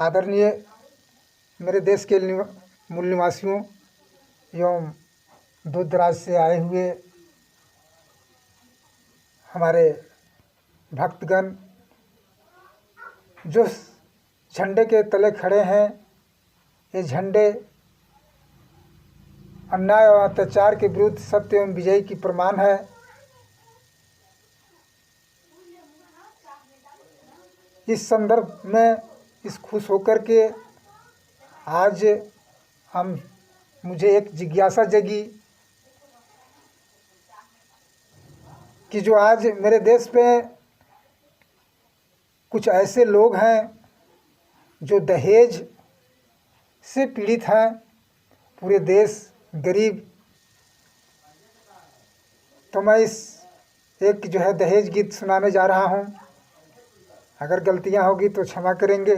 आदरणीय मेरे देश के मूल निवासियों एवं दूर दराज से आए हुए हमारे भक्तगण जो झंडे के तले खड़े हैं, ये झंडे अन्याय और अत्याचार के विरुद्ध सत्य एवं विजय की प्रमाण है। इस संदर्भ में इस खुश होकर के आज मुझे एक जिज्ञासा जगी कि जो आज मेरे देश में कुछ ऐसे लोग हैं जो दहेज से पीड़ित हैं, पूरे देश गरीब। तो मैं इस एक जो है दहेज गीत सुनाने जा रहा हूँ। अगर गलतियाँ होगी तो क्षमा करेंगे।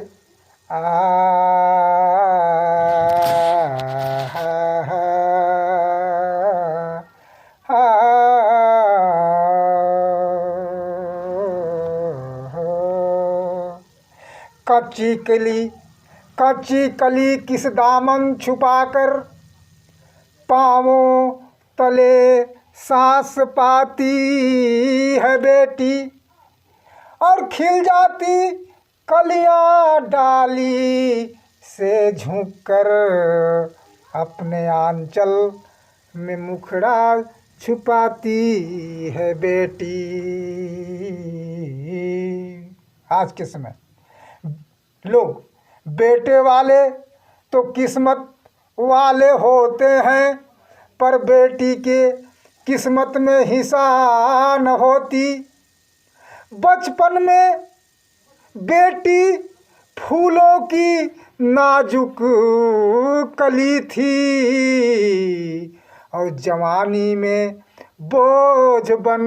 कच्ची कली किस दामन छुपाकर पाँवों तले सांस पाती है बेटी, और खिल जाती कलियां डाली से झुककर अपने आंचल में मुखड़ा छुपाती है बेटी। आज के समय लोग बेटे वाले तो किस्मत वाले होते हैं, पर बेटी के किस्मत में हिस्सा न होती। बचपन में बेटी फूलों की नाजुक कली थी, और जवानी में बोझ बन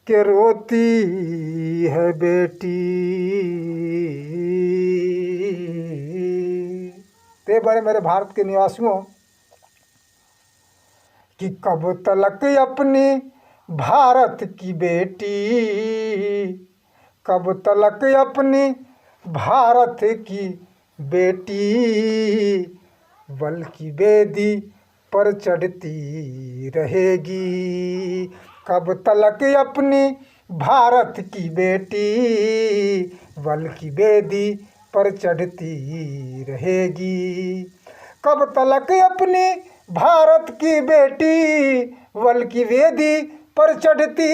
के रोती है बेटी। ते बड़े मेरे भारत के निवासियों कि कब तलक अपनी भारत की बेटी, कब तलक अपनी भारत की बेटी बल्कि बेदी पर चढ़ती रहेगी। कब तलक अपनी भारत की बेटी बल्कि बेदी पर चढ़ती रहेगी। कब तलक अपनी भारत की बेटी बल्कि वेदी पर चढ़ती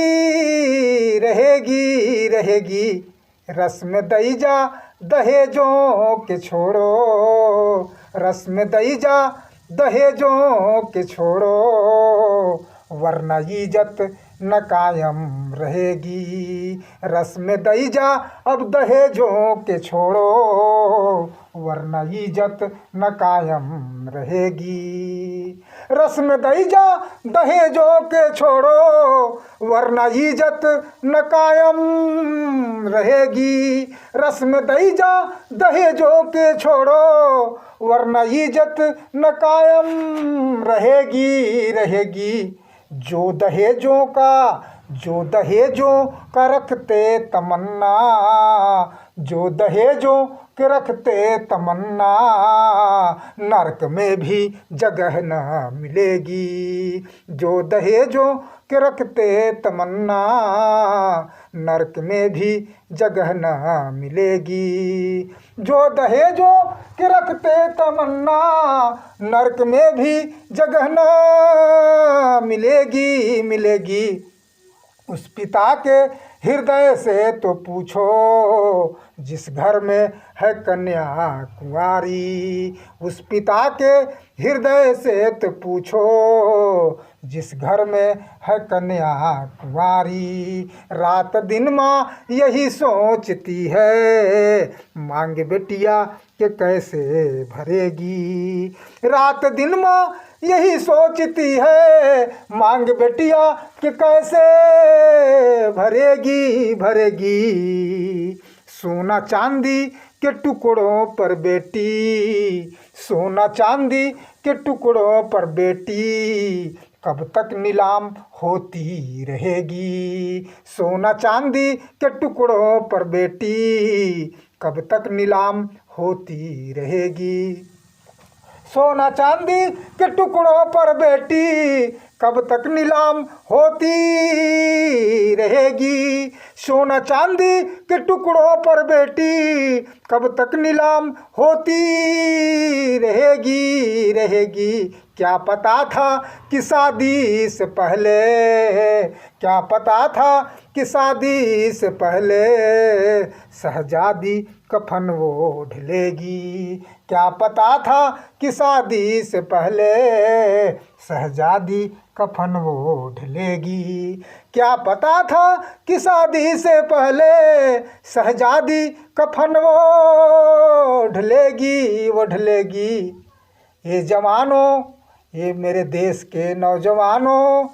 रहेगी। रस्म दईजा दहेजों के छोड़ो, रस्म दईजा दहेजों के छोड़ो, वरना इज्जत न कायम रहेगी। रस्म दईजा अब दहेजों के छोड़ो, वरना इज्जत न कायम रहेगी। रस्म दईजा दहेजों के छोड़ो, वरना इज्जत न कायम रहेगी। रस्म दईजा दहेजों के छोड़ो, वरना इज्जत न कायम रहेगी। जो दहेजों का रखते तमन्ना, जो दहेजों के रखते तमन्ना, नरक में भी जगह न मिलेगी। जो दहेजों के रखते तमन्ना, नरक में भी जगह न मिलेगी। जो दहेजों के रखते तमन्ना, नरक में भी जगह न मिलेगी। उस पिता के हृदय से तो पूछो जिस घर में है कन्या कुंवारी। उस पिता के हृदय से तो पूछो जिस घर में है कन्या कुंवारी। रात दिन माँ यही सोचती है, मांग बेटिया के कैसे भरेगी। रात दिन माँ यही सोचती है, मांग बेटिया के कैसे भरेगी। सोना चांदी के टुकड़ों पर बेटी, सोना चांदी के टुकड़ों पर बेटी कब तक नीलाम होती रहेगी। सोना चांदी के टुकड़ों पर बेटी कब तक नीलाम होती रहेगी। सोना चांदी के टुकड़ों पर बेटी कब तक नीलाम होती रहेगी। सोना चांदी के टुकड़ों पर बेटी कब तक नीलाम होती रहेगी। क्या पता था कि शादी से पहले, क्या पता था कि शादी से पहले शहजादी कफन वो ढलेगी। क्या पता था कि शादी से पहले शहजादी कफन वो ढलेगी। क्या पता था कि शादी से पहले शहजादी कफन वो ढलेगी। ये जवानों, ये मेरे देश के नौजवानों,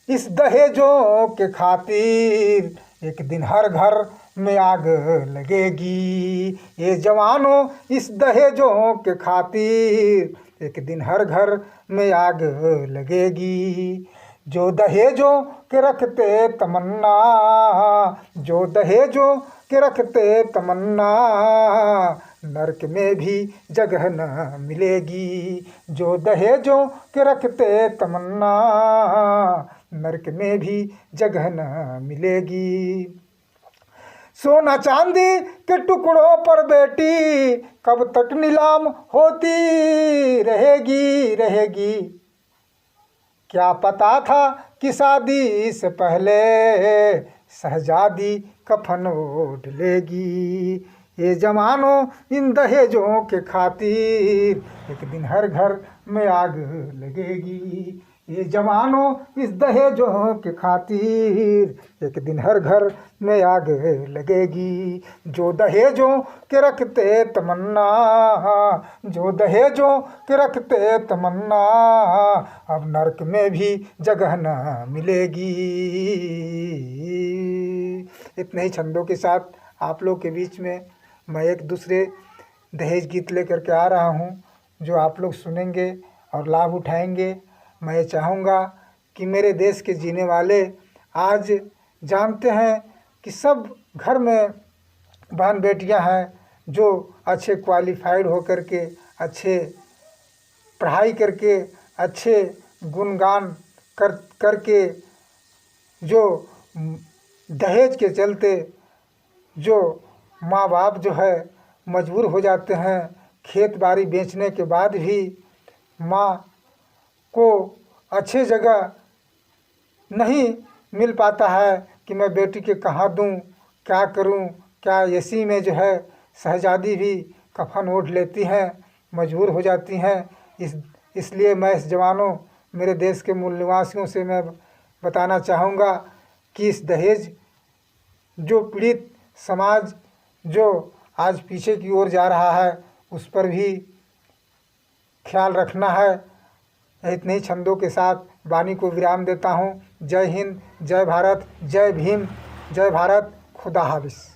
इस दहेजों के खातिर एक दिन हर घर में आग लगेगी। ये जवानों, इस दहेजों के खातिर एक दिन हर घर में आग लगेगी। जो दहेजों के रखते तमन्ना, जो दहेजों के रखते तमन्ना, नरक में भी जगह न मिलेगी। जो दहेजों के रखते तमन्ना, नरक में भी जगह न मिलेगी। सोना चांदी के टुकड़ों पर बेटी कब तक नीलाम होती रहेगी। क्या पता था कि शादी से पहले शहजादी कफन ओढ़ लेगी। ये जवानों, इन दहेजों के खातिर एक दिन हर घर में आग लगेगी। ये जवानों, इस दहेजों के खातिर एक दिन हर घर में आग लगेगी। जो दहेजों के रखते तमन्ना, जो दहेजों के रखते तमन्ना, अब नरक में भी जगह न मिलेगी। इतने ही छंदों के साथ आप लोग के बीच में मैं एक दूसरे दहेज गीत लेकर के आ रहा हूँ, जो आप लोग सुनेंगे और लाभ उठाएंगे। मैं चाहूँगा कि मेरे देश के जीने वाले आज जानते हैं कि सब घर में बहन बेटियां हैं जो अच्छे क्वालिफाइड होकर के, अच्छे पढ़ाई करके, अच्छे गुणगान करके जो दहेज के चलते जो माँ बाप जो है मजबूर हो जाते हैं। खेत बाड़ी बेचने के बाद भी माँ को अच्छे जगह नहीं मिल पाता है कि मैं बेटी के कहाँ दूँ, क्या करूँ, क्या इसी में जो है शहजादी भी कफन ओढ़ लेती हैं, मजबूर हो जाती हैं। इसलिए मैं इस जवानों, मेरे देश के मूल निवासियों से मैं बताना चाहूँगा कि इस दहेज जो पीड़ित समाज जो आज पीछे की ओर जा रहा है, उस पर भी ख्याल रखना है। इतने ही छंदों के साथ वाणी को विराम देता हूँ। जय हिंद, जय भारत, जय भीम, जय भारत, खुदा हाफिज़।